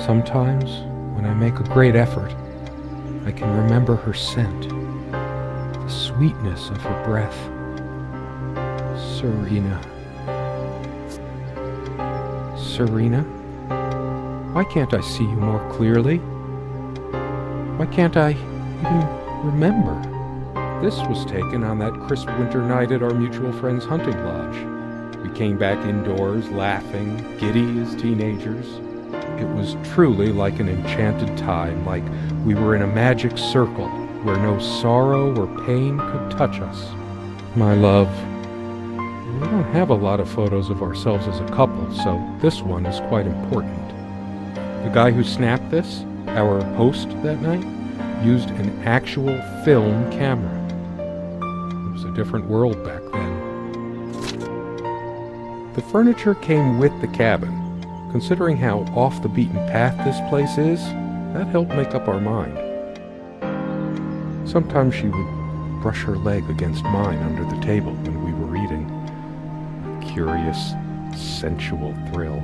Sometimes, when I make a great effort, I can remember her scent, the sweetness of her breath. Serena. Serena? Why can't I see you more clearly? Why can't I even remember? This was taken on that crisp winter night at our mutual friend's hunting lodge. We came back indoors, laughing, giddy as teenagers. It was truly like an enchanted time, like we were in a magic circle where no sorrow or pain could touch us. My love, we don't have a lot of photos of ourselves as a couple, so this one is quite important. The guy who snapped this, our host that night, used an actual film camera. It was a different world back then. The furniture came with the cabin. Considering how off the beaten path this place is, that helped make up our mind. Sometimes she would brush her leg against mine under the table when we were eating. A curious, sensual thrill.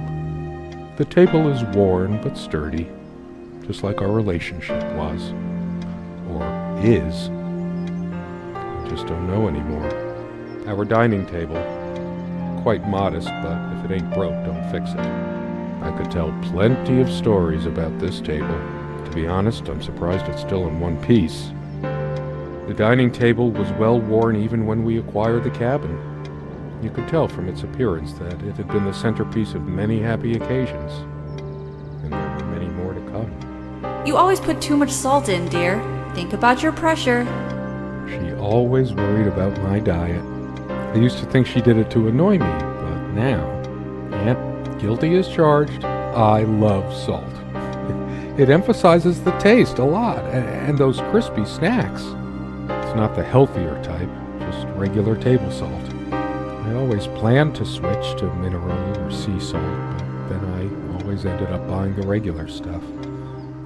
The table is worn but sturdy, just like our relationship was. Or is. I just don't know anymore. Our dining table, quite modest, but if it ain't broke, don't fix it. I could tell plenty of stories about this table. To be honest, I'm surprised it's still in one piece. The dining table was well worn even when we acquired the cabin. You could tell from its appearance that it had been the centerpiece of many happy occasions. And there were many more to come. You always put too much salt in, dear. Think about your pressure. She always worried about my diet. I used to think she did it to annoy me, but now, yep, guilty as charged, I love salt. It emphasizes the taste a lot, and those crispy snacks. It's not the healthier type, just regular table salt. I always planned to switch to mineral or sea salt, but then I always ended up buying the regular stuff.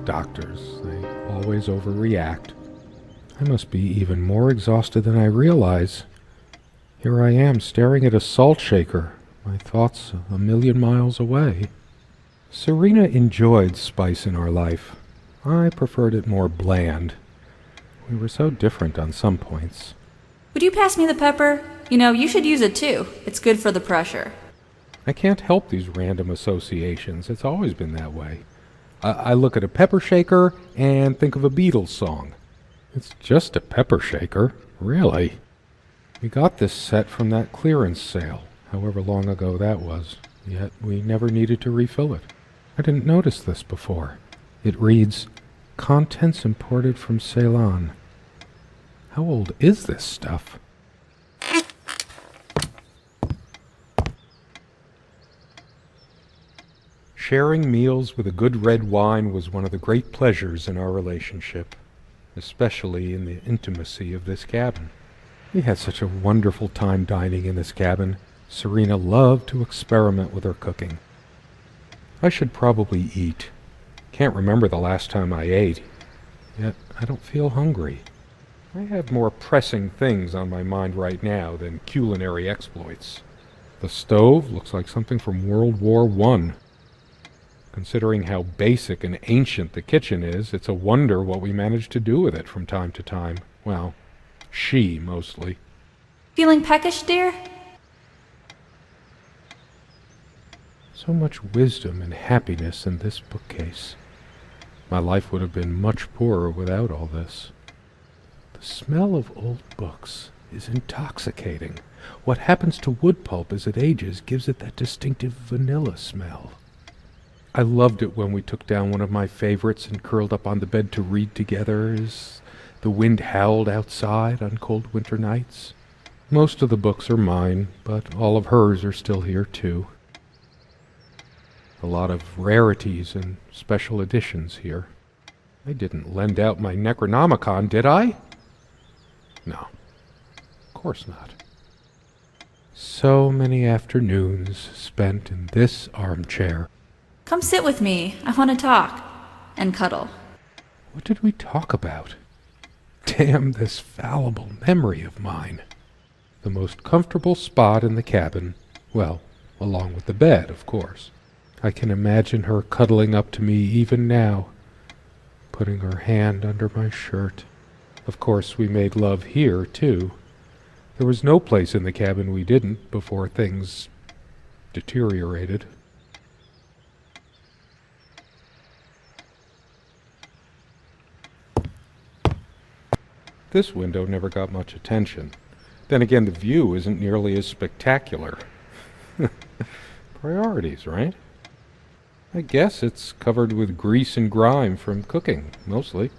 Doctors, they always overreact. I must be even more exhausted than I realize. Here I am staring at a salt shaker, my thoughts a million miles away. Serena enjoyed spice in our life. I preferred it more bland. We were so different on some points. Would you pass me the pepper? You know, you should use it too. It's good for the pressure. I can't help these random associations. It's always been that way. I look at a pepper shaker and think of a Beatles song. It's just a pepper shaker, really. We got this set from that clearance sale, however long ago that was, yet we never needed to refill it. I didn't notice this before. It reads, "Contents imported from Ceylon." How old is this stuff? Sharing meals with a good red wine was one of the great pleasures in our relationship, especially in the intimacy of this cabin. We had such a wonderful time dining in this cabin. Serena loved to experiment with her cooking. I should probably eat. Can't remember the last time I ate, yet I don't feel hungry. I have more pressing things on my mind right now than culinary exploits. The stove looks like something from World War I. Considering how basic and ancient the kitchen is, it's a wonder what we managed to do with it from time to time. Well, she mostly. Feeling peckish, dear? So much wisdom and happiness in this bookcase. My life would have been much poorer without all this. The smell of old books is intoxicating. What happens to wood pulp as it ages gives it that distinctive vanilla smell. I loved it when we took down one of my favorites and curled up on the bed to read together as the wind howled outside on cold winter nights. Most of the books are mine, but all of hers are still here too. A lot of rarities and special editions here. I didn't lend out my Necronomicon, did I? No, of course not. So many afternoons spent in this armchair. Come sit with me. I want to talk. And cuddle. What did we talk about? Damn this fallible memory of mine. The most comfortable spot in the cabin, well, along with the bed, of course. I can imagine her cuddling up to me even now, putting her hand under my shirt. Of course, we made love here, too. There was no place in the cabin we didn't before things deteriorated. This window never got much attention. Then again, the view isn't nearly as spectacular. Priorities, right? I guess it's covered with grease and grime from cooking, mostly.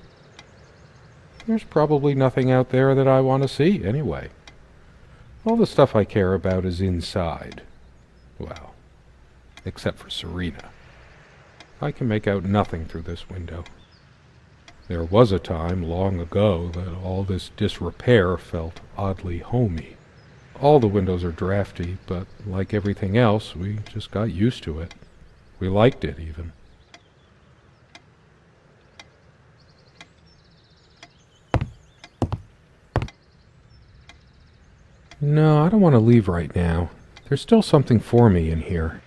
There's probably nothing out there that I want to see, anyway. All the stuff I care about is inside. Well, except for Serena. I can make out nothing through this window. There was a time, long ago, that all this disrepair felt oddly homey. All the windows are drafty, but like everything else, we just got used to it. We liked it, even. No, I don't want to leave right now. There's still something for me in here.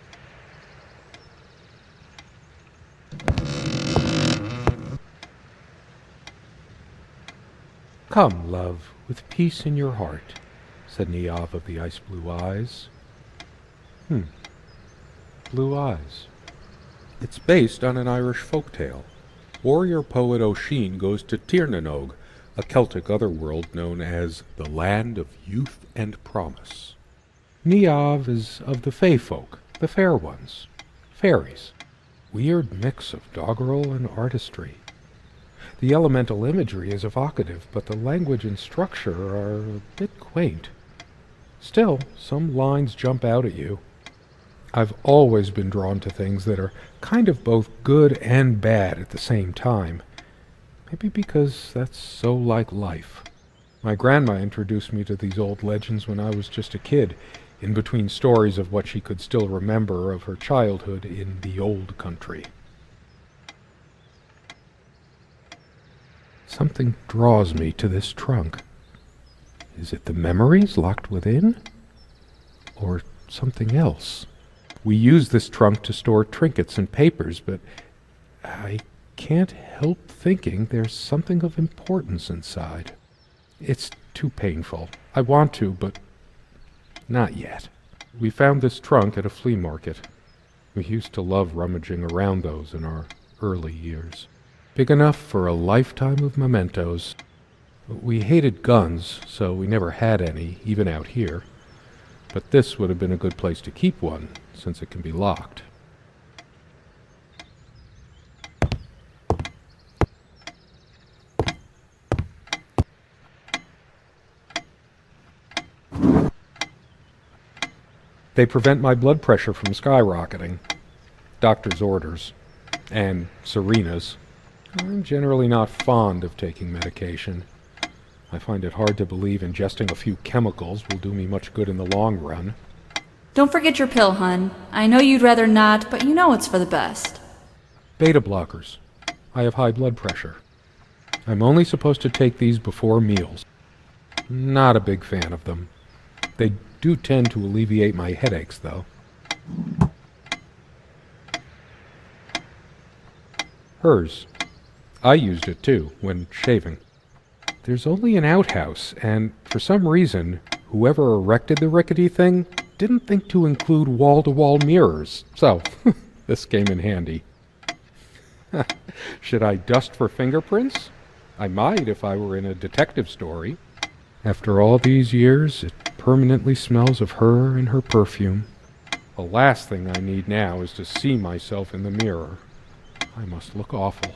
Come, love, with peace in your heart, said Niamh of the ice-blue eyes. Blue eyes. It's based on an Irish folktale. Warrior poet Oisin goes to Tirnanog, a Celtic otherworld known as the Land of Youth and Promise. Niamh is of the Fey folk, the fair ones, fairies. Weird mix of doggerel and artistry. The elemental imagery is evocative, but the language and structure are a bit quaint. Still, some lines jump out at you. I've always been drawn to things that are kind of both good and bad at the same time. Maybe because that's so like life. My grandma introduced me to these old legends when I was just a kid, in between stories of what she could still remember of her childhood in the old country. Something draws me to this trunk. Is it the memories locked within? Or something else? We use this trunk to store trinkets and papers, but I can't help thinking there's something of importance inside. It's too painful. I want to, but not yet. We found this trunk at a flea market. We used to love rummaging around those in our early years. Big enough for a lifetime of mementos. We hated guns, so we never had any, even out here. But this would have been a good place to keep one, since it can be locked. They prevent my blood pressure from skyrocketing. Doctor's orders. And Serena's. I'm generally not fond of taking medication. I find it hard to believe ingesting a few chemicals will do me much good in the long run. Don't forget your pill, hun. I know you'd rather not, but you know it's for the best. Beta blockers. I have high blood pressure. I'm only supposed to take these before meals. Not a big fan of them. They do tend to alleviate my headaches, though. Hers. I used it, too, when shaving. There's only an outhouse, and for some reason, whoever erected the rickety thing didn't think to include wall-to-wall mirrors, so this came in handy. Should I dust for fingerprints? I might if I were in a detective story. After all these years, it permanently smells of her and her perfume. The last thing I need now is to see myself in the mirror. I must look awful.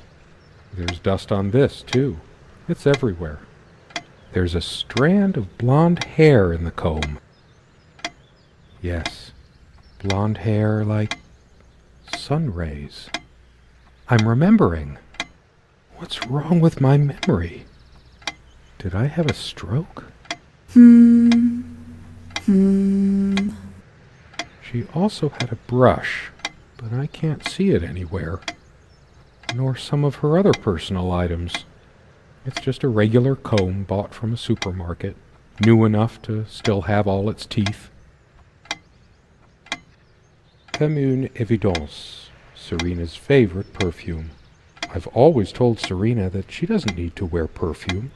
There's dust on this, too. It's everywhere. There's a strand of blonde hair in the comb. Yes, blonde hair like sun rays. I'm remembering. What's wrong with my memory? Did I have a stroke? She also had a brush, but I can't see it anywhere. Nor some of her other personal items. It's just a regular comb bought from a supermarket, new enough to still have all its teeth. comme une évidence, Serena's favorite perfume. I've always told Serena that she doesn't need to wear perfume.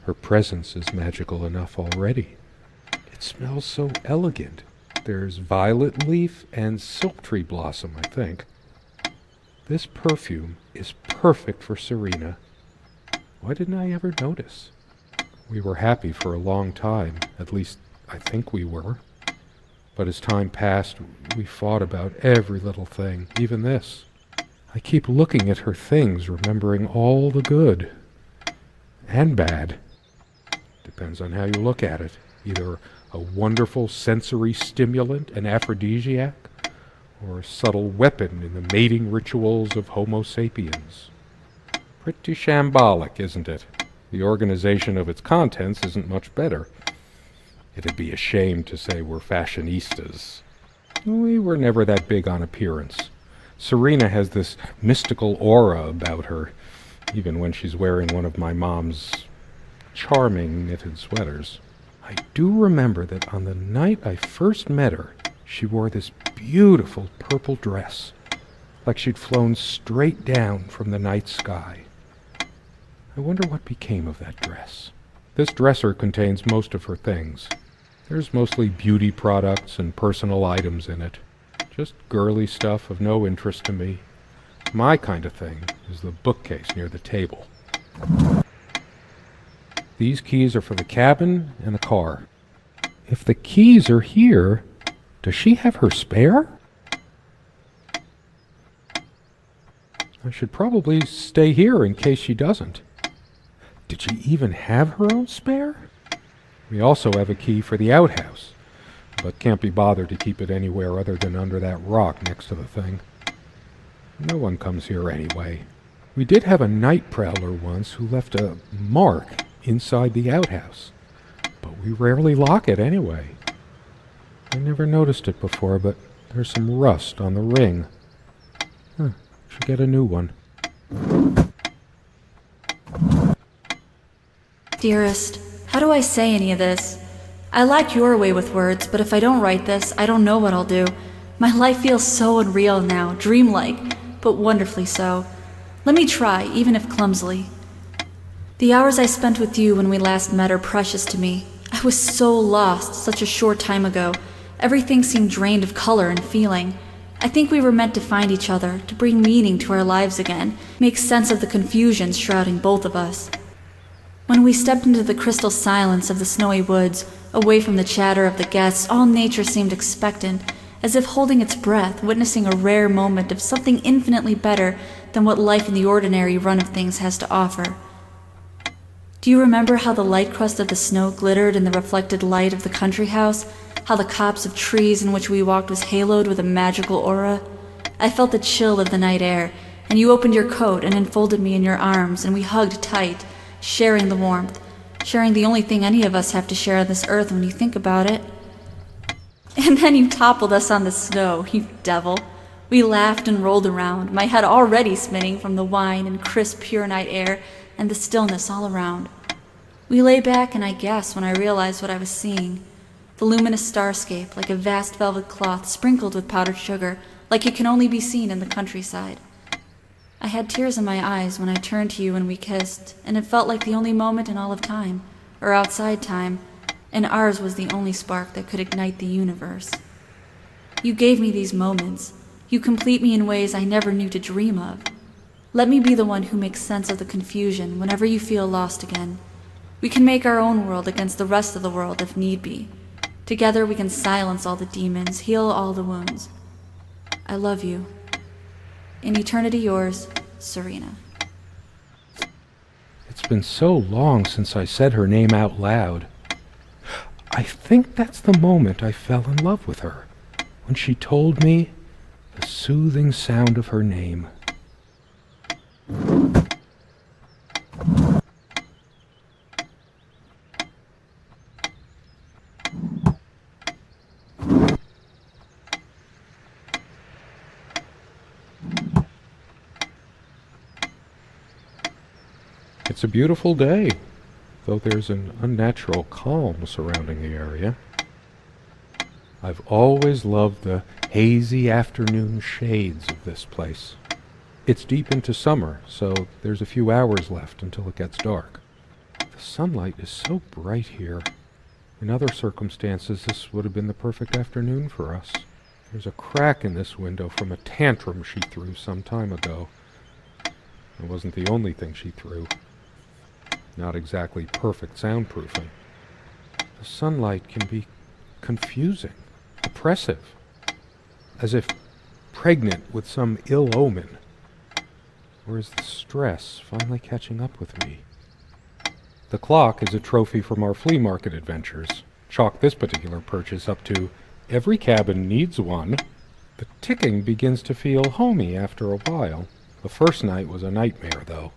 Her presence is magical enough already. It smells so elegant. There's violet leaf and silk tree blossom, I think. This perfume is perfect for Serena. Why didn't I ever notice? We were happy for a long time, at least I think we were. But as time passed, we fought about every little thing, even this. I keep looking at her things, remembering all the good and bad. Depends on how you look at it. Either a wonderful sensory stimulant and aphrodisiac, or a subtle weapon in the mating rituals of Homo sapiens. Pretty shambolic, isn't it? The organization of its contents isn't much better. It'd be a shame to say we're fashionistas. We were never that big on appearance. Serena has this mystical aura about her, even when she's wearing one of my mom's charming knitted sweaters. I do remember that on the night I first met her, she wore this beautiful purple dress, like she'd flown straight down from the night sky. I wonder what became of that dress. This dresser contains most of her things. There's mostly beauty products and personal items in it. Just girly stuff of no interest to me. My kind of thing is the bookcase near the table. These keys are for the cabin and the car. If the keys are here, does she have her spare? I should probably stay here in case she doesn't. Did she even have her own spare? We also have a key for the outhouse, but can't be bothered to keep it anywhere other than under that rock next to the thing. No one comes here anyway. We did have a night prowler once who left a mark inside the outhouse, but we rarely lock it anyway. I never noticed it before, but there's some rust on the ring. Should get a new one. Dearest, how do I say any of this? I like your way with words, but if I don't write this, I don't know what I'll do. My life feels so unreal now, dreamlike, but wonderfully so. Let me try, even if clumsily. The hours I spent with you when we last met are precious to me. I was so lost such a short time ago. Everything seemed drained of color and feeling. I think we were meant to find each other, to bring meaning to our lives again, make sense of the confusion shrouding both of us. When we stepped into the crystal silence of the snowy woods, away from the chatter of the guests, all nature seemed expectant, as if holding its breath, witnessing a rare moment of something infinitely better than what life in the ordinary run of things has to offer. Do you remember how the light crust of the snow glittered in the reflected light of the country house? How the copse of trees in which we walked was haloed with a magical aura? I felt the chill of the night air, and you opened your coat and enfolded me in your arms, and we hugged tight, sharing the warmth, sharing the only thing any of us have to share on this earth when you think about it. And then you toppled us on the snow, you devil. We laughed and rolled around, my head already spinning from the wine and crisp, pure night air and the stillness all around. We lay back, and I gasped when I realized what I was seeing. The luminous starscape, like a vast velvet cloth sprinkled with powdered sugar, like it can only be seen in the countryside. I had tears in my eyes when I turned to you and we kissed, and it felt like the only moment in all of time, or outside time, and ours was the only spark that could ignite the universe. You gave me these moments. You complete me in ways I never knew to dream of. Let me be the one who makes sense of the confusion whenever you feel lost again. We can make our own world against the rest of the world if need be. Together we can silence all the demons, heal all the wounds. I love you. In eternity yours, Serena. It's been so long since I said her name out loud. I think that's the moment I fell in love with her, when she told me the soothing sound of her name. It's a beautiful day, though there's an unnatural calm surrounding the area. I've always loved the hazy afternoon shades of this place. It's deep into summer, so there's a few hours left until it gets dark. The sunlight is so bright here. In other circumstances, this would have been the perfect afternoon for us. There's a crack in this window from a tantrum she threw some time ago. It wasn't the only thing she threw. Not exactly perfect soundproofing. The sunlight can be confusing, oppressive, as if pregnant with some ill omen. Or is the stress finally catching up with me? The clock is a trophy from our flea market adventures. Chalk this particular purchase up to every cabin needs one. The ticking begins to feel homey after a while. The first night was a nightmare, though.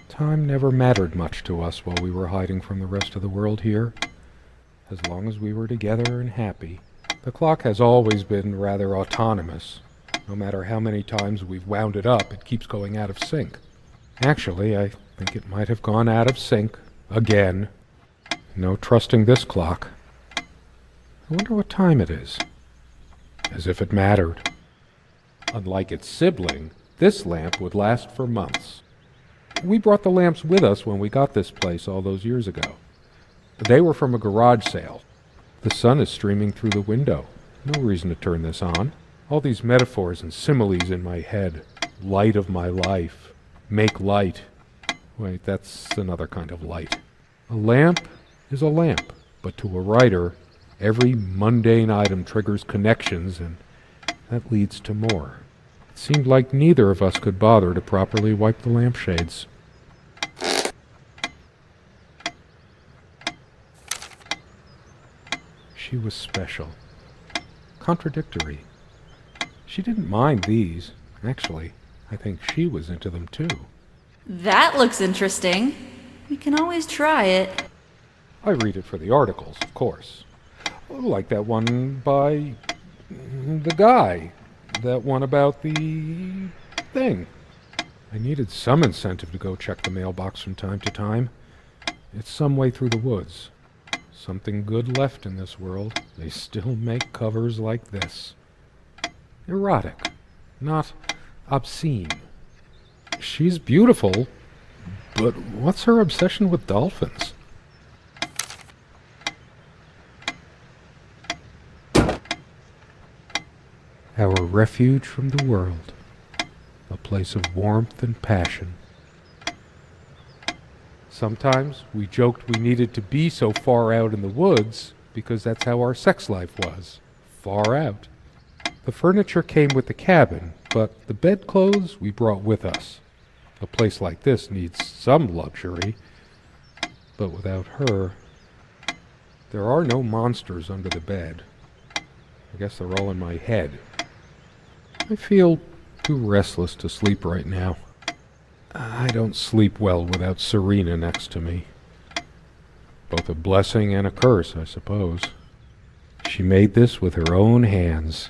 Time never mattered much to us while we were hiding from the rest of the world here. As long as we were together and happy. The clock has always been rather autonomous. No matter how many times we've wound it up, it keeps going out of sync. Actually, I think it might have gone out of sync again. No trusting this clock. I wonder what time it is. As if it mattered. Unlike its sibling, this lamp would last for months. We brought the lamps with us when we got this place all those years ago. They were from a garage sale. The sun is streaming through the window. No reason to turn this on. All these metaphors and similes in my head. Light of my life. Make light. Wait, that's another kind of light. A lamp is a lamp, but to a writer, every mundane item triggers connections, and that leads to more. It seemed like neither of us could bother to properly wipe the lampshades. She was special. Contradictory. She didn't mind these. Actually, I think she was into them too. That looks interesting. We can always try it. I read it for the articles, of course. Like that one by the guy. That one about the thing. I needed some incentive to go check the mailbox from time to time. It's some way through the woods. Something good left in this world. They still make covers like this. Erotic, not obscene. She's beautiful, but what's her obsession with dolphins? Our refuge from the world, a place of warmth and passion. Sometimes we joked we needed to be so far out in the woods because that's how our sex life was, far out. The furniture came with the cabin, but the bedclothes we brought with us. A place like this needs some luxury, but without her, there are no monsters under the bed. I guess they're all in my head. I feel too restless to sleep right now. I don't sleep well without Serena next to me. Both a blessing and a curse, I suppose. She made this with her own hands.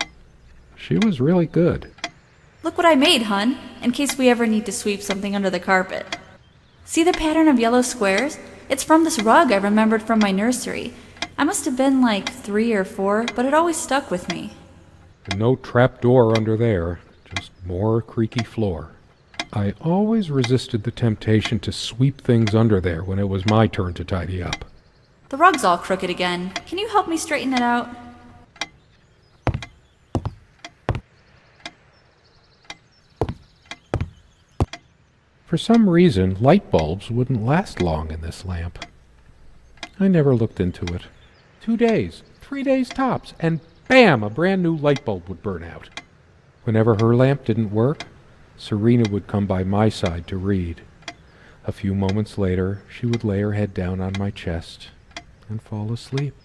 She was really good. Look what I made, hun, in case we ever need to sweep something under the carpet. See the pattern of yellow squares? It's from this rug I remembered from my nursery. I must have been like 3 or 4, but it always stuck with me. And no trap door under there, just more creaky floor. I always resisted the temptation to sweep things under there when it was my turn to tidy up. The rug's all crooked again. Can you help me straighten it out? For some reason, light bulbs wouldn't last long in this lamp. I never looked into it. 2 days, 3 days tops, and bam, a brand new light bulb would burn out. Whenever her lamp didn't work, Serena would come by my side to read. A few moments later, she would lay her head down on my chest and fall asleep.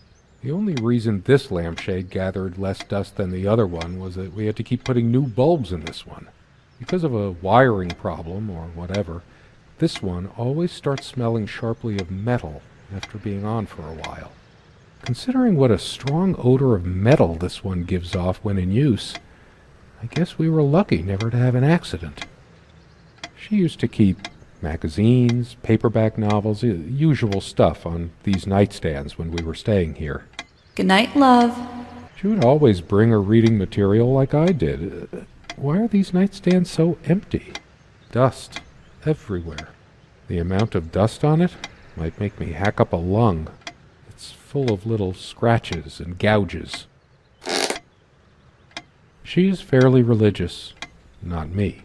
The only reason this lampshade gathered less dust than the other one was that we had to keep putting new bulbs in this one. Because of a wiring problem or whatever, this one always starts smelling sharply of metal after being on for a while. Considering what a strong odor of metal this one gives off when in use, I guess we were lucky never to have an accident. She used to keep magazines, paperback novels, usual stuff on these nightstands when we were staying here. Good night, love. She She would always bring her reading material like I did. Why are these nightstands so empty? Dust everywhere. The amount of dust on it might make me hack up a lung. It's full of little scratches and gouges. She is fairly religious. Not me.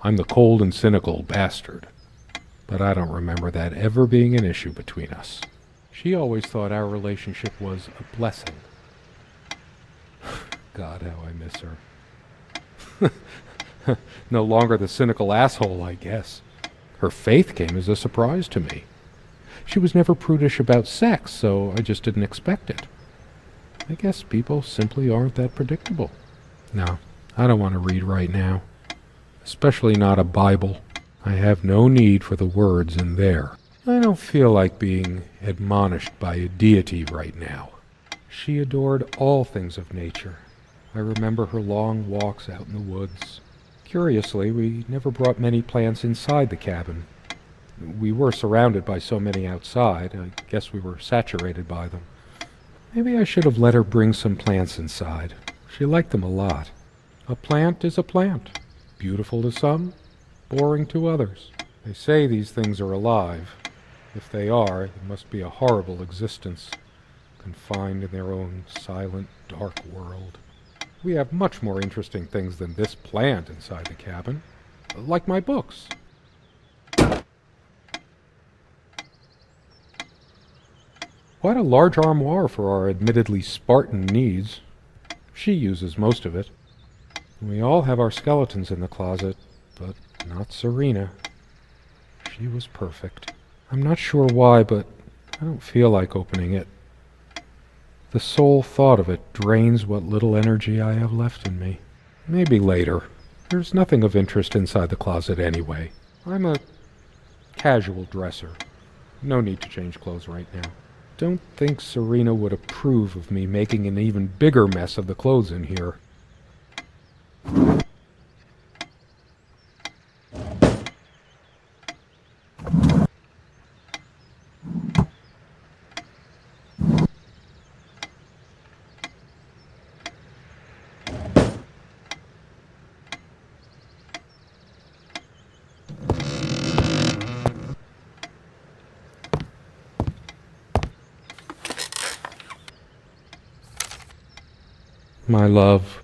I'm the cold and cynical bastard. But I don't remember that ever being an issue between us. She always thought our relationship was a blessing. God, how I miss her. No longer the cynical asshole, I guess. Her faith came as a surprise to me. She was never prudish about sex, so I just didn't expect it. I guess people simply aren't that predictable. No, I don't want to read right now. Especially not a Bible. I have no need for the words in there. I don't feel like being admonished by a deity right now. She adored all things of nature. I remember her long walks out in the woods. Curiously, we never brought many plants inside the cabin. We were surrounded by so many outside, I guess we were saturated by them. Maybe I should have let her bring some plants inside. She liked them a lot. A plant is a plant. Beautiful to some, boring to others. They say these things are alive. If they are, it must be a horrible existence, confined in their own silent, dark world. We have much more interesting things than this plant inside the cabin, like my books. Quite a large armoire for our admittedly Spartan needs. She uses most of it. We all have our skeletons in the closet, but not Serena. She was perfect. I'm not sure why, but I don't feel like opening it. The sole thought of it drains what little energy I have left in me. Maybe later. There's nothing of interest inside the closet anyway. I'm a casual dresser. No need to change clothes right now. Don't think Serena would approve of me making an even bigger mess of the clothes in here. My love.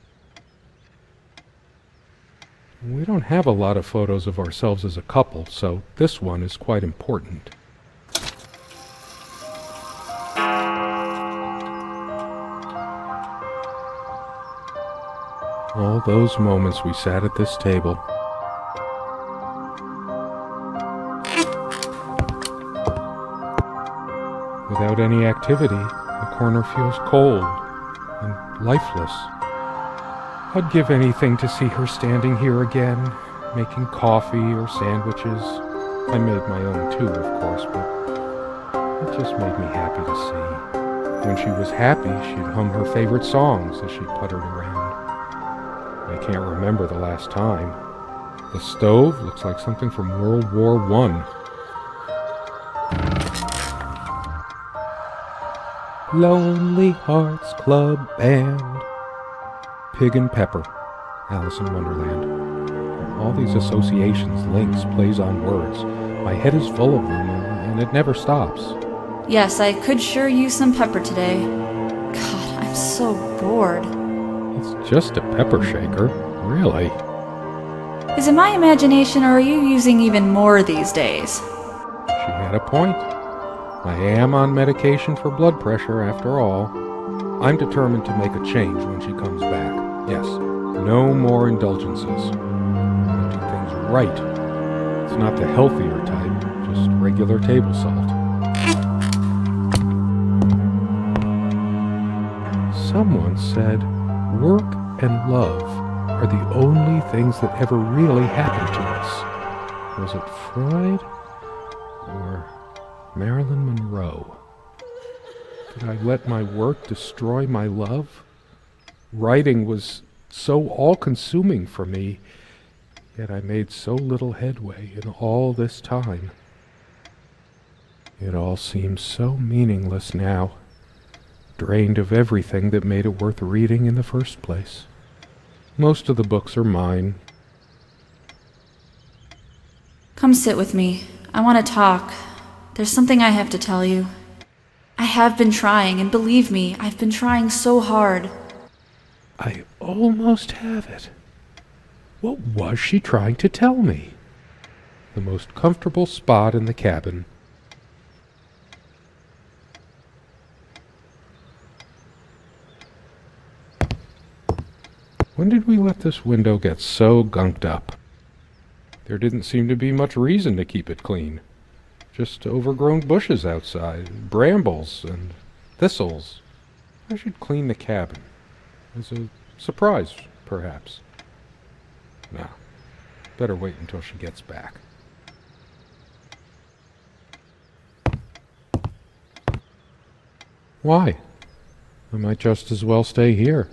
We don't have a lot of photos of ourselves as a couple, so this one is quite important. All those moments we sat at this table. Without any activity, the corner feels cold and lifeless. I'd give anything to see her standing here again, making coffee or sandwiches. I made my own too, of course, but it just made me happy to see. When she was happy, she'd hum her favorite songs as she puttered around. I can't remember the last time. The stove looks like something from World War I. Lonely Hearts Club Band. Pig and Pepper. Alice in Wonderland. All these associations, links, plays on words. My head is full of them, and it never stops. Yes, I could sure use some pepper today. God, I'm so bored. It's just a pepper shaker, really. Is it my imagination, or are you using even more these days? She had a point. I am on medication for blood pressure, after all. I'm determined to make a change when she comes back. Yes, no more indulgences. I want to do things right. It's not the healthier type, just regular table salt. Someone said, work and love are the only things that ever really happen to us. Was it Freud or Marilyn Monroe? Did I let my work destroy my love? Writing was so all-consuming for me, yet I made so little headway in all this time. It all seems so meaningless now. drained of everything that made it worth reading in the first place. Most of the books are mine. Come sit with me. I want to talk. There's something I have to tell you. I have been trying, and believe me, I've been trying so hard. I almost have it. What was she trying to tell me? The most comfortable spot in the cabin. When did we let this window get so gunked up? There didn't seem to be much reason to keep it clean. Just overgrown bushes outside, brambles and thistles. I should clean the cabin. As a surprise, perhaps. No, better wait until she gets back. Why? I might just as well stay here.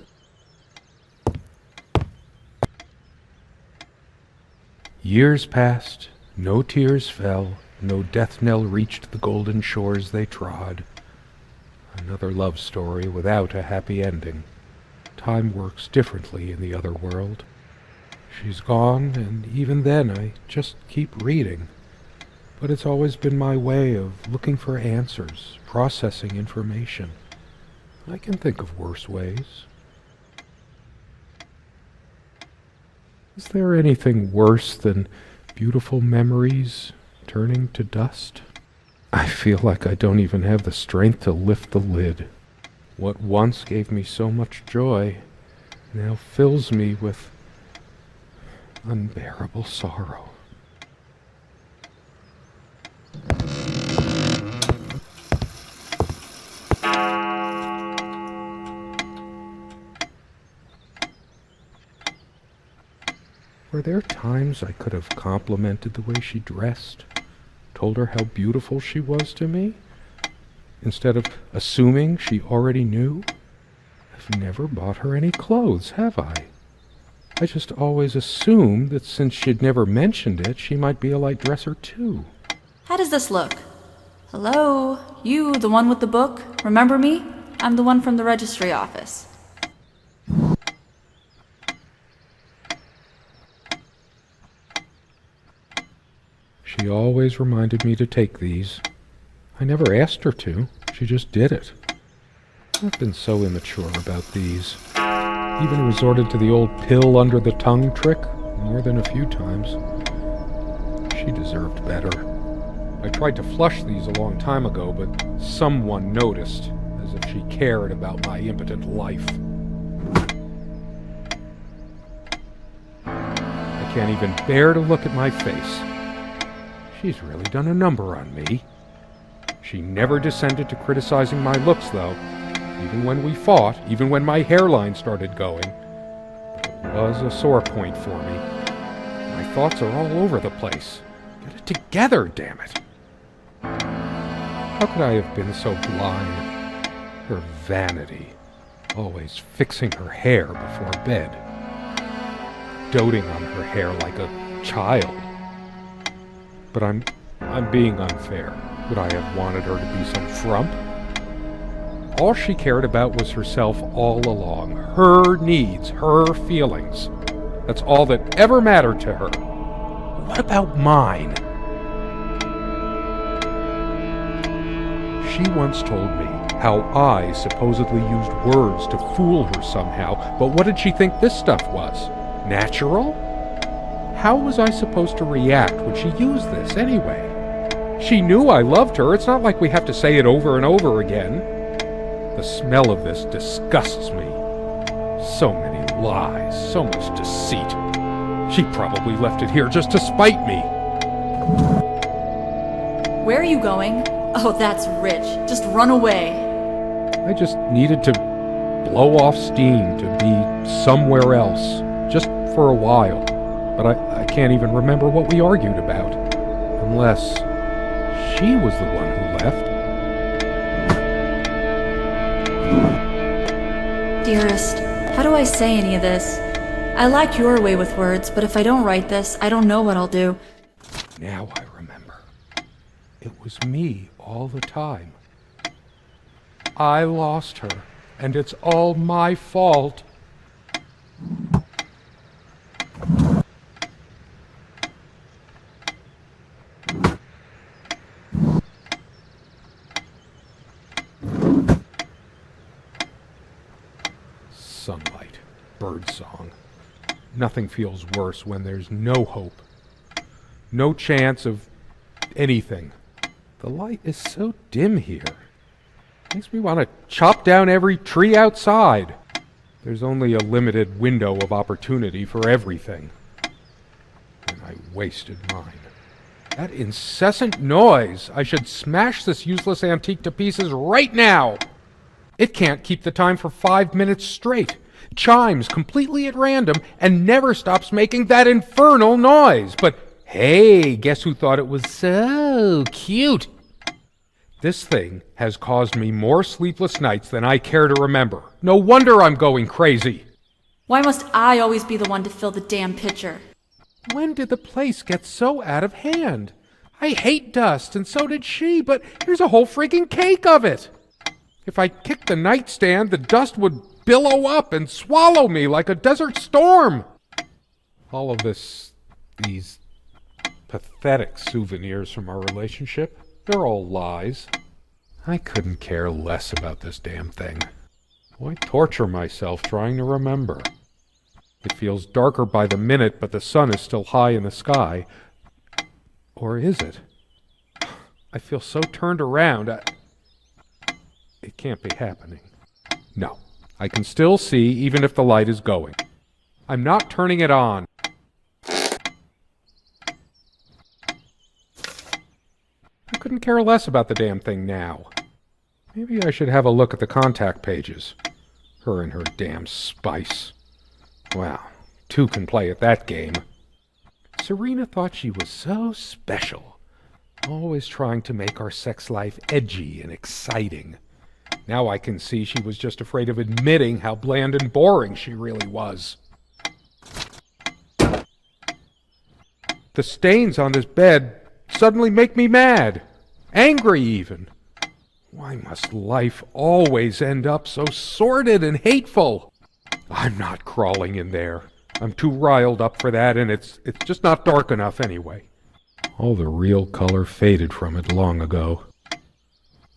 Years passed, no tears fell, no death knell reached the golden shores they trod. Another love story without a happy ending. Time works differently in the other world. She's gone, and even then I just keep reading. But it's always been my way of looking for answers, processing information. I can think of worse ways. Is there anything worse than beautiful memories turning to dust? I feel like I don't even have the strength to lift the lid. What once gave me so much joy now fills me with unbearable sorrow. Were there times I could have complimented the way she dressed, told her how beautiful she was to me, instead of assuming she already knew? I've never bought her any clothes, have I? I just always assumed that since she'd never mentioned it, she might be a light dresser too. How does this look? Hello? You, the one with the book? Remember me? I'm the one from the registry office. She always reminded me to take these. I never asked her to. She just did it. I've been so immature about these. Even resorted to the old pill under the tongue trick more than a few times. She deserved better. I tried to flush these a long time ago, but someone noticed, as if she cared about my impotent life. I can't even bear to look at my face. She's really done a number on me. She never descended to criticizing my looks, though. Even when we fought, even when my hairline started going. It was a sore point for me. My thoughts are all over the place. Get it together, damn it. How could I have been so blind? Her vanity. Always fixing her hair before bed. Doting on her hair like a child. But I'm being unfair. Would I have wanted her to be some frump? All she cared about was herself all along. Her needs, her feelings. That's all that ever mattered to her. What about mine? She once told me how I supposedly used words to fool her somehow, but what did she think this stuff was? Natural? How was I supposed to react when she used this anyway? She knew I loved her. It's not like we have to say it over and over again. The smell of this disgusts me. So many lies, so much deceit. She probably left it here just to spite me. Where are you going? Oh, that's rich. Just run away. I just needed to blow off steam, to be somewhere else, just for a while. But I can't even remember what we argued about. Unless she was the one who left. Dearest, how do I say any of this? I like your way with words, but if I don't write this, I don't know what I'll do. Now I remember. It was me all the time. I lost her, and it's all my fault. Sunlight, birdsong. Nothing feels worse when there's no hope, no chance of anything. The light is so dim here. Makes me want to chop down every tree outside. There's only a limited window of opportunity for everything. And I wasted mine. That incessant noise! I should smash this useless antique to pieces right now! It can't keep the time for 5 minutes straight. Chimes completely at random and never stops making that infernal noise. But hey, guess who thought it was so cute? This thing has caused me more sleepless nights than I care to remember. No wonder I'm going crazy. Why must I always be the one to fill the damn pitcher? When did the place get so out of hand? I hate dust, and so did she, but here's a whole freaking cake of it. If I kicked the nightstand, the dust would billow up and swallow me like a desert storm. All of these pathetic souvenirs from our relationship, they're all lies. I couldn't care less about this damn thing. Why torture myself trying to remember? It feels darker by the minute, but the sun is still high in the sky. Or is it? I feel so turned around. It can't be happening. No, I can still see even if the light is going. I'm not turning it on. I couldn't care less about the damn thing now. Maybe I should have a look at the contact pages. Her and her damn spice. Wow, two can play at that game. Serena thought she was so special, always trying to make our sex life edgy and exciting. Now I can see she was just afraid of admitting how bland and boring she really was. The stains on this bed suddenly make me mad, angry even. Why must life always end up so sordid and hateful? I'm not crawling in there. I'm too riled up for that, and it's just not dark enough anyway. All the real color faded from it long ago.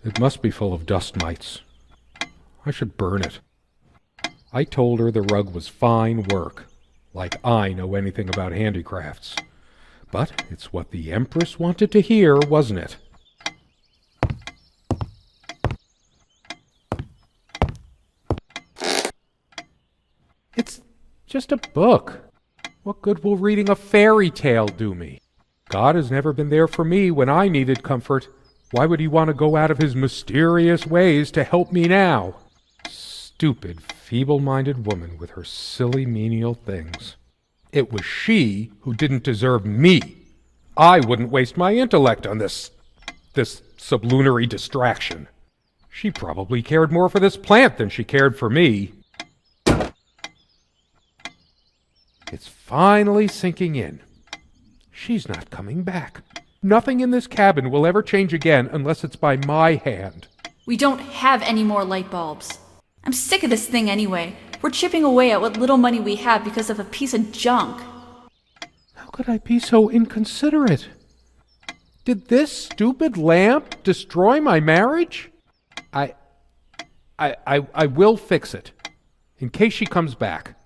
It must be full of dust mites. I should burn it. I told her the rug was fine work, like I know anything about handicrafts. But it's what the Empress wanted to hear, wasn't it? It's just a book. What good will reading a fairy tale do me? God has never been there for me when I needed comfort. Why would he want to go out of his mysterious ways to help me now? Stupid, feeble-minded woman with her silly menial things. It was she who didn't deserve me. I wouldn't waste my intellect on this sublunary distraction. She probably cared more for this plant than she cared for me. It's finally sinking in. She's not coming back. Nothing in this cabin will ever change again unless it's by my hand. We don't have any more light bulbs. I'm sick of this thing anyway. We're chipping away at what little money we have because of a piece of junk. How could I be so inconsiderate? Did this stupid lamp destroy my marriage? I will fix it. In case she comes back.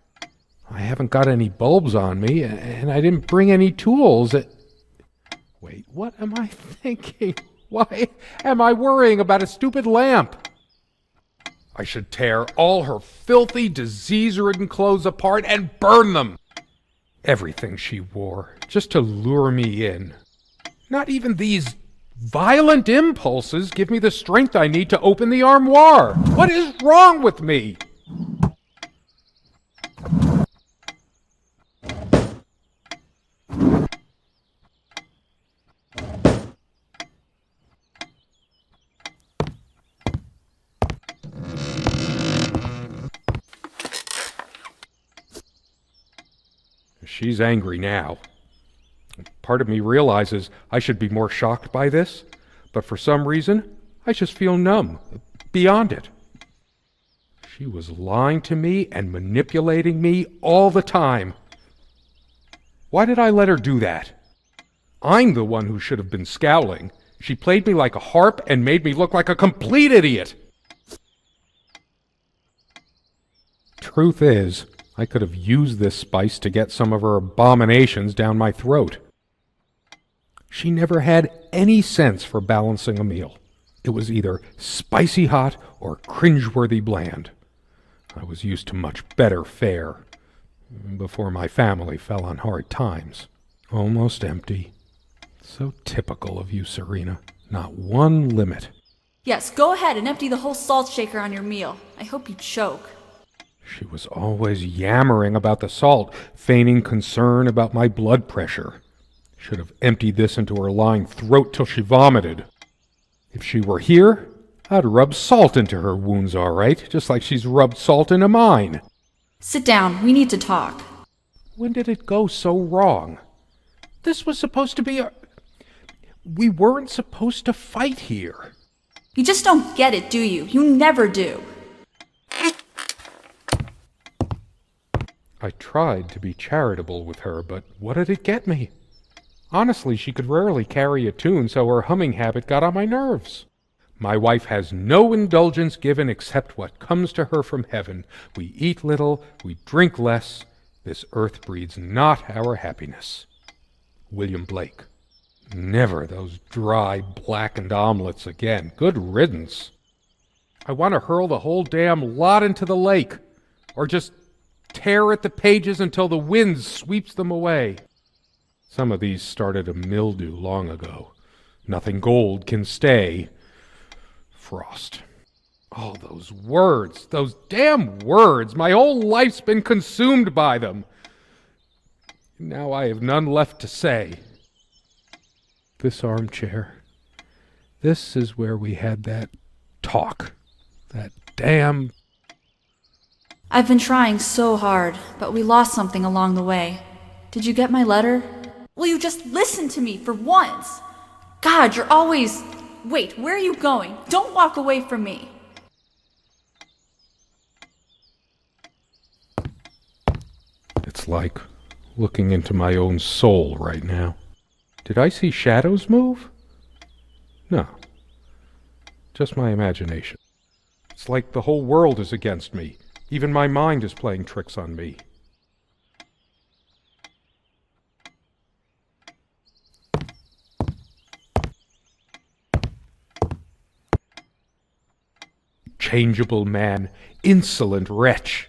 I haven't got any bulbs on me, and I didn't bring any tools. Wait, what am I thinking? Why am I worrying about a stupid lamp? I should tear all her filthy, disease-ridden clothes apart and burn them. Everything she wore, just to lure me in. Not even these violent impulses give me the strength I need to open the armoire. What is wrong with me? She's angry now. Part of me realizes I should be more shocked by this, but for some reason, I just feel numb, beyond it. She was lying to me and manipulating me all the time. Why did I let her do that? I'm the one who should have been scowling. She played me like a harp and made me look like a complete idiot. Truth is, I could have used this spice to get some of her abominations down my throat. She never had any sense for balancing a meal. It was either spicy hot or cringeworthy bland. I was used to much better fare before my family fell on hard times. Almost empty. So typical of you, Serena. Not one limit. Yes, go ahead and empty the whole salt shaker on your meal. I hope you choke. She was always yammering about the salt, feigning concern about my blood pressure. Should have emptied this into her lying throat till she vomited. If she were here, I'd rub salt into her wounds all right, just like she's rubbed salt into mine. Sit down, we need to talk. When did it go so wrong? This was supposed to be We weren't supposed to fight here. You just don't get it, do you? You never do. I tried to be charitable with her, but what did it get me? Honestly, she could rarely carry a tune, so her humming habit got on my nerves. My wife has no indulgence given except what comes to her from heaven. We eat little, we drink less. This earth breeds not our happiness. William Blake. Never those dry, blackened omelets again. Good riddance. I want to hurl the whole damn lot into the lake, or just tear at the pages until the wind sweeps them away. Some of these started a mildew long ago. Nothing gold can stay. Frost. All those words, those damn words. My whole life's been consumed by them. Now I have none left to say. This armchair. This is where we had that talk. That damn... I've been trying so hard, but we lost something along the way. Did you get my letter? Will you just listen to me for once? God, you're always... Wait, where are you going? Don't walk away from me. It's like looking into my own soul right now. Did I see shadows move? No. Just my imagination. It's like the whole world is against me. Even my mind is playing tricks on me. Changeable man, insolent wretch.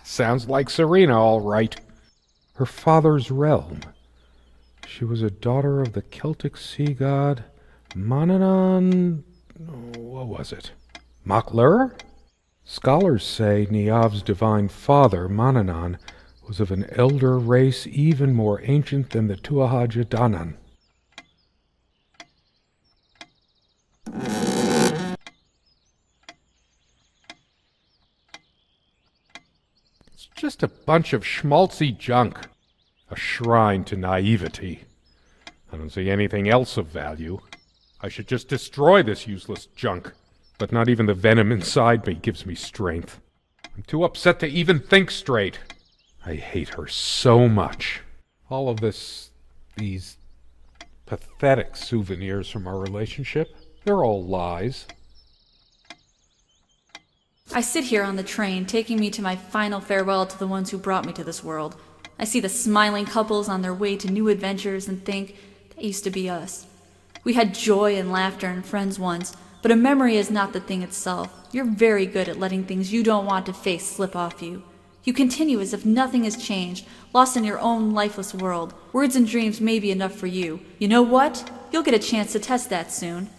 Sounds like Serena, all right. Her father's realm. She was a daughter of the Celtic sea god Manannán. What was it? Maclur? Scholars say Niamh's divine father, Manannán, was of an elder race even more ancient than the Tuatha Danann. It's just a bunch of schmaltzy junk. A shrine to naivety. I don't see anything else of value. I should just destroy this useless junk. But not even the venom inside me gives me strength. I'm too upset to even think straight. I hate her so much. All of these pathetic souvenirs from our relationship, they're all lies. I sit here on the train, taking me to my final farewell to the ones who brought me to this world. I see the smiling couples on their way to new adventures and think, that used to be us. We had joy and laughter and friends once, but a memory is not the thing itself. You're very good at letting things you don't want to face slip off you. You continue as if nothing has changed, lost in your own lifeless world. Words and dreams may be enough for you. You know what? You'll get a chance to test that soon.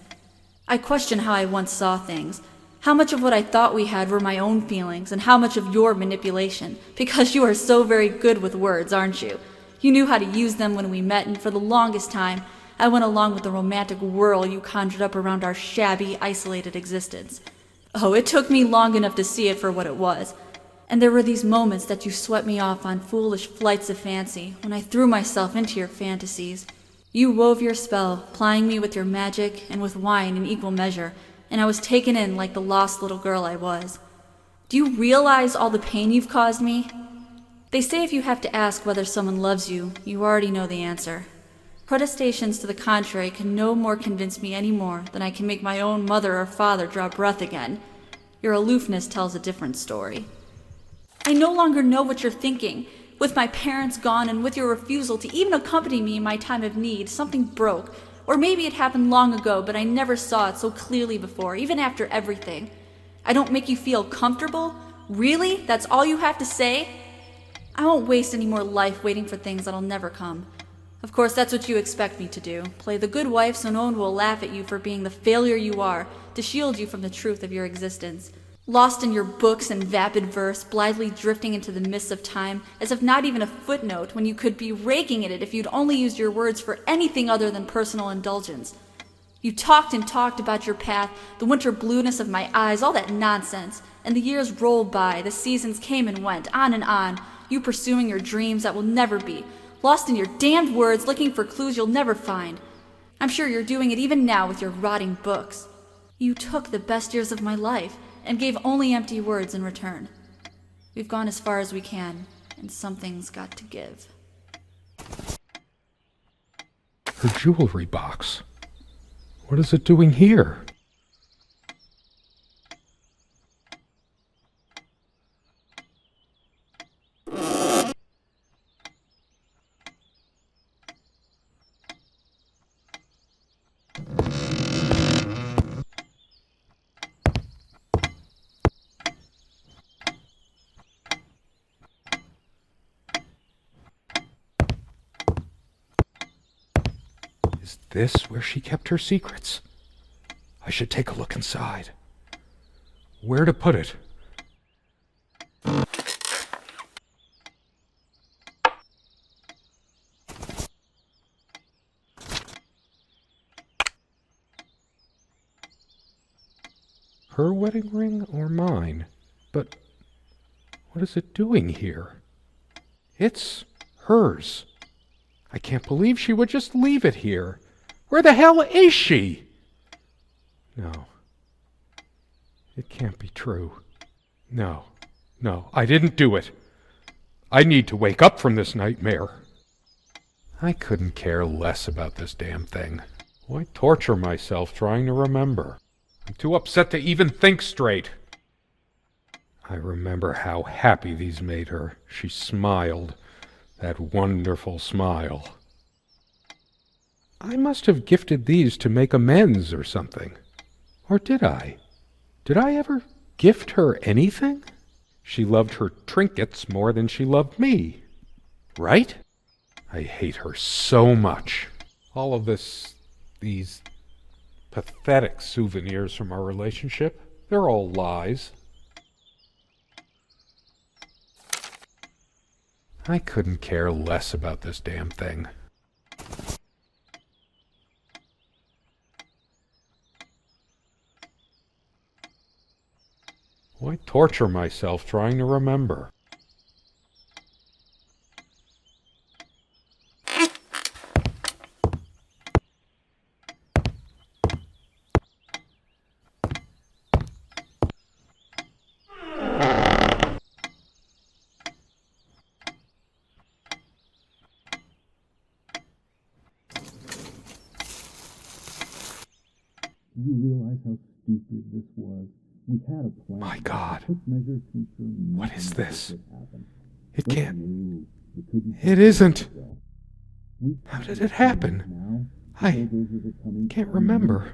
I question how I once saw things. How much of what I thought we had were my own feelings, and how much of your manipulation. Because you are so very good with words, aren't you? You knew how to use them when we met, and for the longest time, I went along with the romantic whirl you conjured up around our shabby, isolated existence. Oh, it took me long enough to see it for what it was. And there were these moments that you swept me off on foolish flights of fancy, when I threw myself into your fantasies. You wove your spell, plying me with your magic and with wine in equal measure, and I was taken in like the lost little girl I was. Do you realize all the pain you've caused me? They say if you have to ask whether someone loves you, you already know the answer. Protestations to the contrary can no more convince me any more than I can make my own mother or father draw breath again. Your aloofness tells a different story. I no longer know what you're thinking. With my parents gone and with your refusal to even accompany me in my time of need, something broke. Or maybe it happened long ago, but I never saw it so clearly before, even after everything. I don't make you feel comfortable? Really? That's all you have to say? I won't waste any more life waiting for things that'll never come. Of course, that's what you expect me to do. Play the good wife so no one will laugh at you for being the failure you are, to shield you from the truth of your existence. Lost in your books and vapid verse, blithely drifting into the mists of time, as if not even a footnote, when you could be raking at it if you'd only used your words for anything other than personal indulgence. You talked and talked about your path, the winter blueness of my eyes, all that nonsense, and the years rolled by, the seasons came and went, on, you pursuing your dreams that will never be, lost in your damned words, looking for clues you'll never find. I'm sure you're doing it even now with your rotting books. You took the best years of my life, and gave only empty words in return. We've gone as far as we can, and something's got to give. Her jewelry box. What is it doing here? Is this where she kept her secrets? I should take a look inside. Where to put it? Her wedding ring or mine? But what is it doing here? It's hers. I can't believe she would just leave it here. Where the hell is she? No. It can't be true. No, I didn't do it. I need to wake up from this nightmare. I couldn't care less about this damn thing. Why torture myself trying to remember? I'm too upset to even think straight. I remember how happy these made her. She smiled. That wonderful smile. I must have gifted these to make amends or something. Or did I? Did I ever gift her anything? She loved her trinkets more than she loved me. Right? I hate her so much. All of these pathetic souvenirs from our relationship, they're all lies. I couldn't care less about this damn thing. Why torture myself trying to remember? Do you realize how stupid this was? We had a plan. My God. We took measures to ensure What nothing is like this? would happen. It But can't. no, we couldn't It help isn't. ourselves. We How did it happen? Now, I bulldozers are coming can't every remember.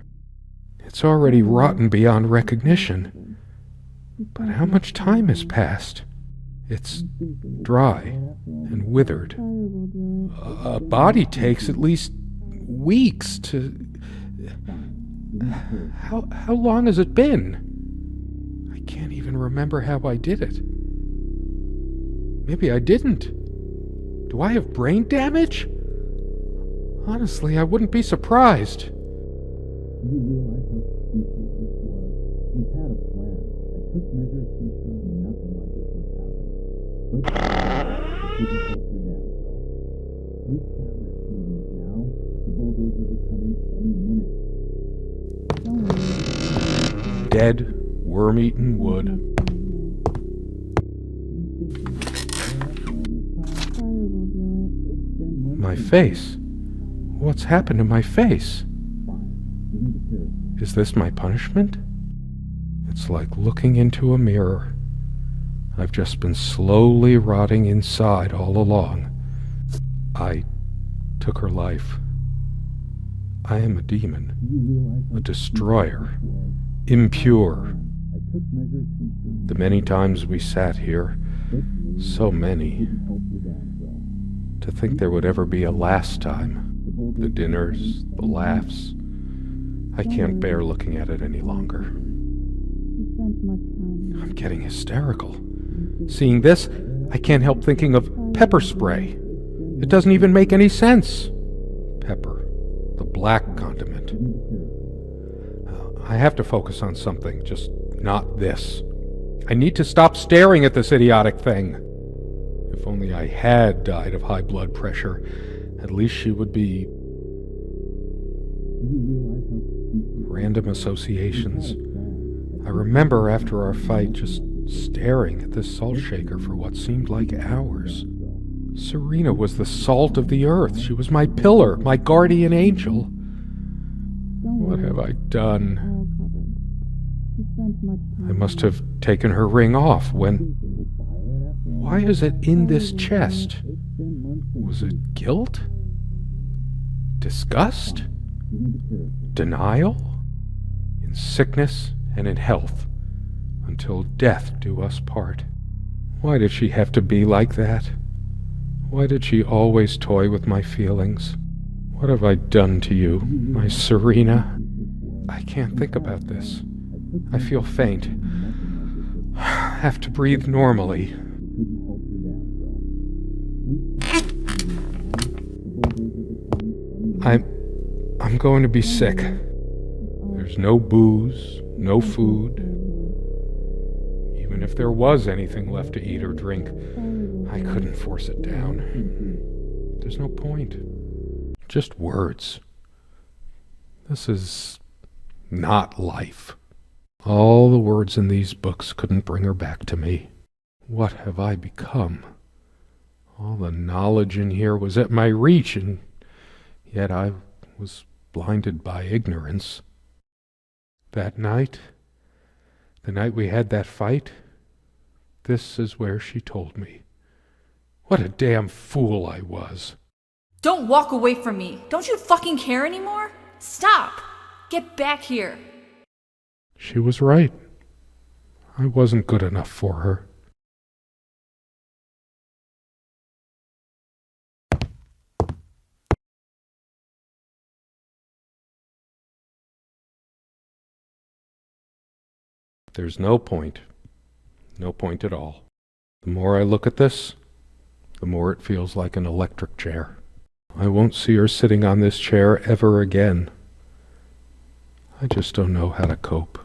It's already rotten beyond recognition. But how much time has passed? It's dry and withered. A body takes at least weeks to... How long has it been? I can't even remember how I did it. Maybe I didn't. Do I have brain damage? Honestly, I wouldn't be surprised. Do you realize how stupid this was? We had a plan. I took measures to ensure nothing like this would happen. But we couldn't help your damn self. We can't risk moving now. The bulldozers are coming any minute. Don't worry. dead, worm-eaten wood. My face. What's happened to my face? Is this my punishment? It's like looking into a mirror. I've just been slowly rotting inside all along. I took her life. I am a demon, a destroyer, impure. The many times we sat here, so many. To think there would ever be a last time. The dinners, the laughs. I can't bear looking at it any longer. I'm getting hysterical. Seeing this, I can't help thinking of pepper spray. It doesn't even make any sense. Pepper, the black condiment. I have to focus on something, just not this. I need to stop staring at this idiotic thing. If only I had died of high blood pressure, at least she would be... Random associations. I remember after our fight just staring at this salt shaker for what seemed like hours. Serena was the salt of the earth. She was my pillar, my guardian angel. What have I done? I must have taken her ring off when... Why is it in this chest? Was it guilt? Disgust? Denial? In sickness and in health, until death do us part. Why did she have to be like that? Why did she always toy with my feelings? What have I done to you, my Serena? I can't think about this. I feel faint. Have to breathe normally. I'm going to be sick. There's no booze, no food. Even if there was anything left to eat or drink, I couldn't force it down. There's no point. Just words. This is not life. All the words in these books couldn't bring her back to me. What have I become? All the knowledge in here was at my reach, and yet I was blinded by ignorance. That night, the night we had that fight, this is where she told me. What a damn fool I was. Don't walk away from me. Don't you fucking care anymore? Stop. Get back here. She was right. I wasn't good enough for her. There's no point. No point at all. The more I look at this, the more it feels like an electric chair. I won't see her sitting on this chair ever again. I just don't know how to cope.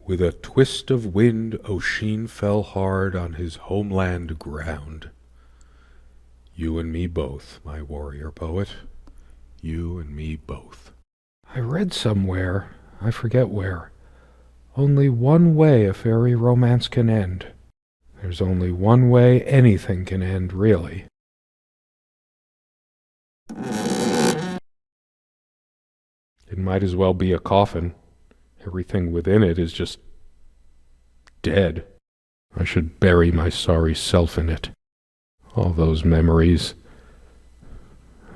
With a twist of wind, Oisin fell hard on his homeland ground. You and me both, my warrior poet. You and me both. I read somewhere, I forget where, only one way a fairy romance can end. There's only one way anything can end, really. It might as well be a coffin. Everything within it is just dead. I should bury my sorry self in it. All those memories.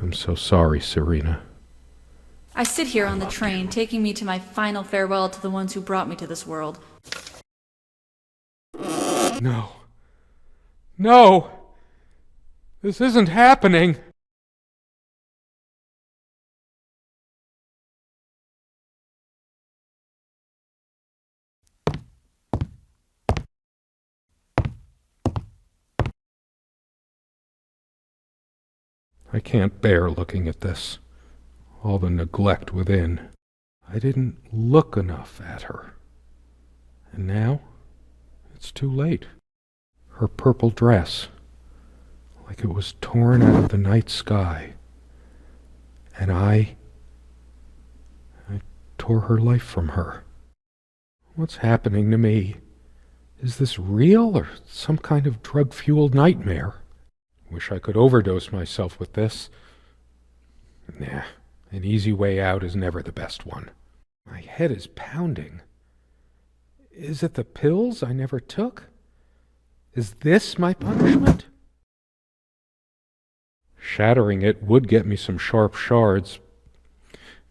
I'm so sorry, Serena. I sit here on the train, taking me to my final farewell to the ones who brought me to this world. No. No! This isn't happening! I can't bear looking at this. All the neglect within. I didn't look enough at her. And now, it's too late. Her purple dress, like it was torn out of the night sky. And I tore her life from her. What's happening to me? Is this real or some kind of drug-fueled nightmare? Wish I could overdose myself with this. Nah, an easy way out is never the best one. My head is pounding. Is it the pills I never took? Is this my punishment? Shattering it would get me some sharp shards,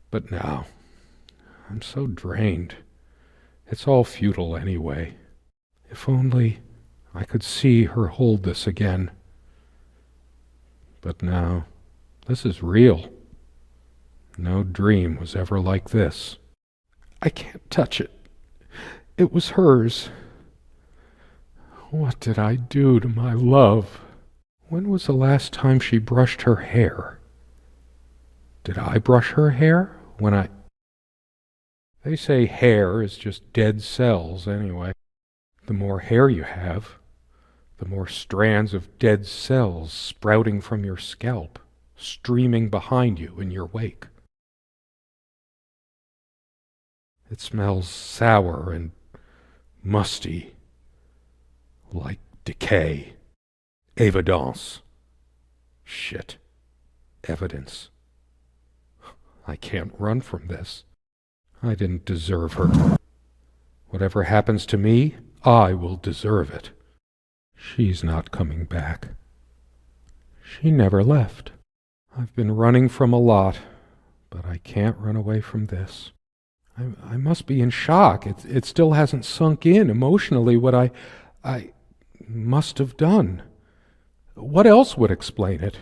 but no, I'm so drained. It's all futile anyway. If only I could see her hold this again. But no, this is real. No dream was ever like this. I can't touch it. It was hers. What did I do to my love? When was the last time she brushed her hair? Did I brush her hair when I... They say hair is just dead cells anyway. The more hair you have, the more strands of dead cells sprouting from your scalp, streaming behind you in your wake. It smells sour and musty, like decay. Evidence. Shit. Evidence. I can't run from this. I didn't deserve her. Whatever happens to me, I will deserve it. She's not coming back. She never left. I've been running from a lot, but I can't run away from this. I must be in shock. It still hasn't sunk in emotionally what I must have done. What else would explain it?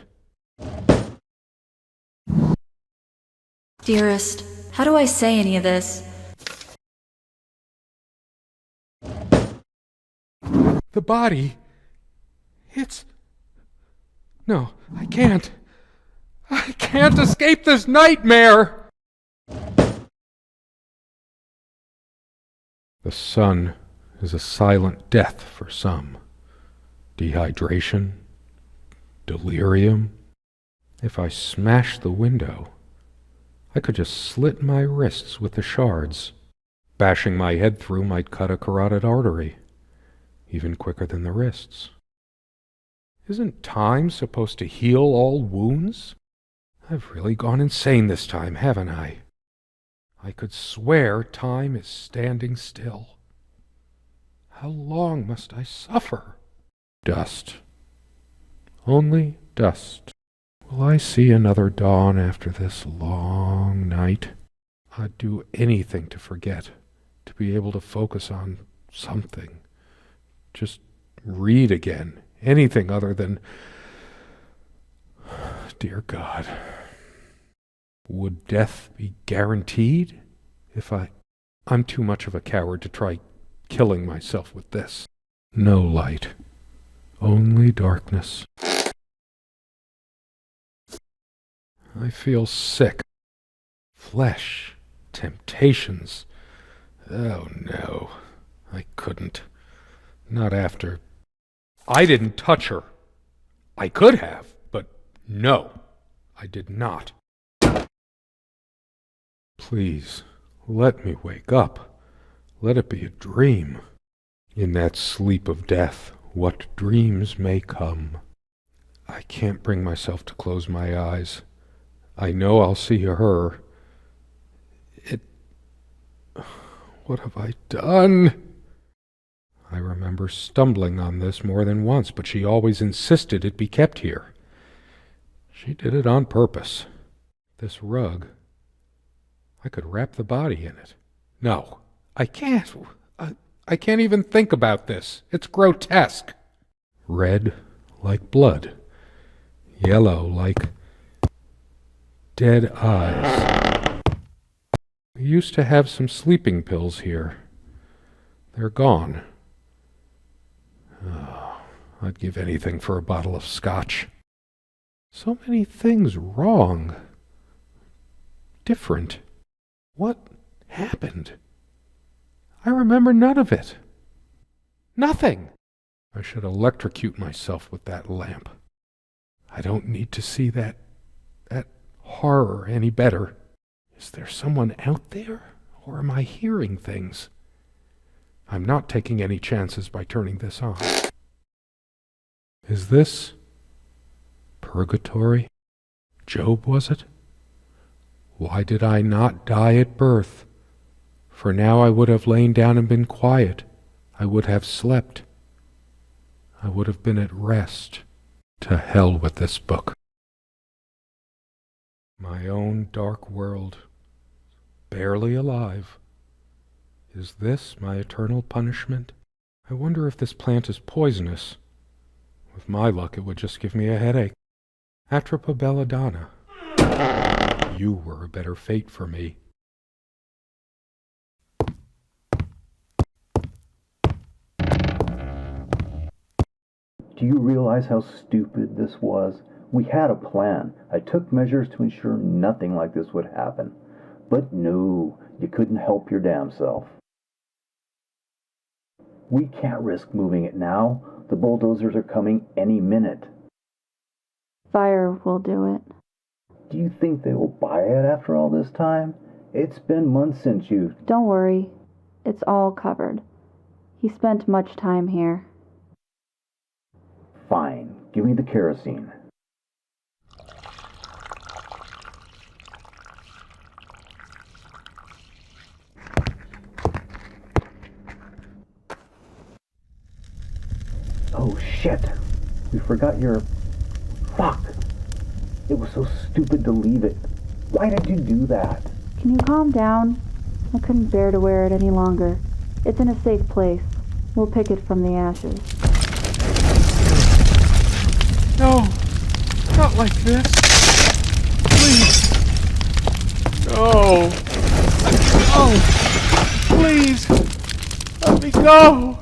Dearest, how do I say any of this? The body. It's... No, I can't. I can't escape this nightmare! The sun is a silent death for some. Dehydration, delirium. If I smashed the window, I could just slit my wrists with the shards. Bashing my head through might cut a carotid artery, even quicker than the wrists. Isn't time supposed to heal all wounds? I've really gone insane this time, haven't I? I could swear time is standing still. How long must I suffer? Dust. Only dust. Will I see another dawn after this long night? I'd do anything to forget, to be able to focus on something. Just read again. Anything other than... Dear God. Would death be guaranteed if I'm too much of a coward to try killing myself with this. No light. Only darkness. I feel sick. Flesh. Temptations. Oh no. I couldn't. Not after. I didn't touch her. I could have, but no. I did not. Please, let me wake up. Let it be a dream. In that sleep of death, what dreams may come. I can't bring myself to close my eyes. I know I'll see her. What have I done? I remember stumbling on this more than once, but she always insisted it be kept here. She did it on purpose. This rug, I could wrap the body in it. No, I can't. I can't even think about this. It's grotesque. Red like blood. Yellow like dead eyes. We used to have some sleeping pills here. They're gone. Oh, I'd give anything for a bottle of scotch. So many things wrong. Different. What happened? I remember none of it. Nothing. I should electrocute myself with that lamp. I don't need to see that horror any better. Is there someone out there? Or am I hearing things? I'm not taking any chances by turning this on. Is this purgatory? Job, was it? Why did I not die at birth? For now I would have lain down and been quiet. I would have slept. I would have been at rest. To hell with this book. My own dark world, barely alive. Is this my eternal punishment? I wonder if this plant is poisonous. With my luck, it would just give me a headache. Atropa belladonna. You were a better fate for me. Do you realize how stupid this was? We had a plan. I took measures to ensure nothing like this would happen. But no, you couldn't help your damn self. We can't risk moving it now. The bulldozers are coming any minute. Fire will do it. Do you think they will buy it after all this time? It's been months since you... Don't worry. It's all covered. He spent much time here. Fine. Give me the kerosene. Oh shit! We forgot your... Fuck! It was so stupid to leave it. Why did you do that? Can you calm down? I couldn't bear to wear it any longer. It's in a safe place. We'll pick it from the ashes. No! Not like this! Please! No! Oh! Please! Let me go!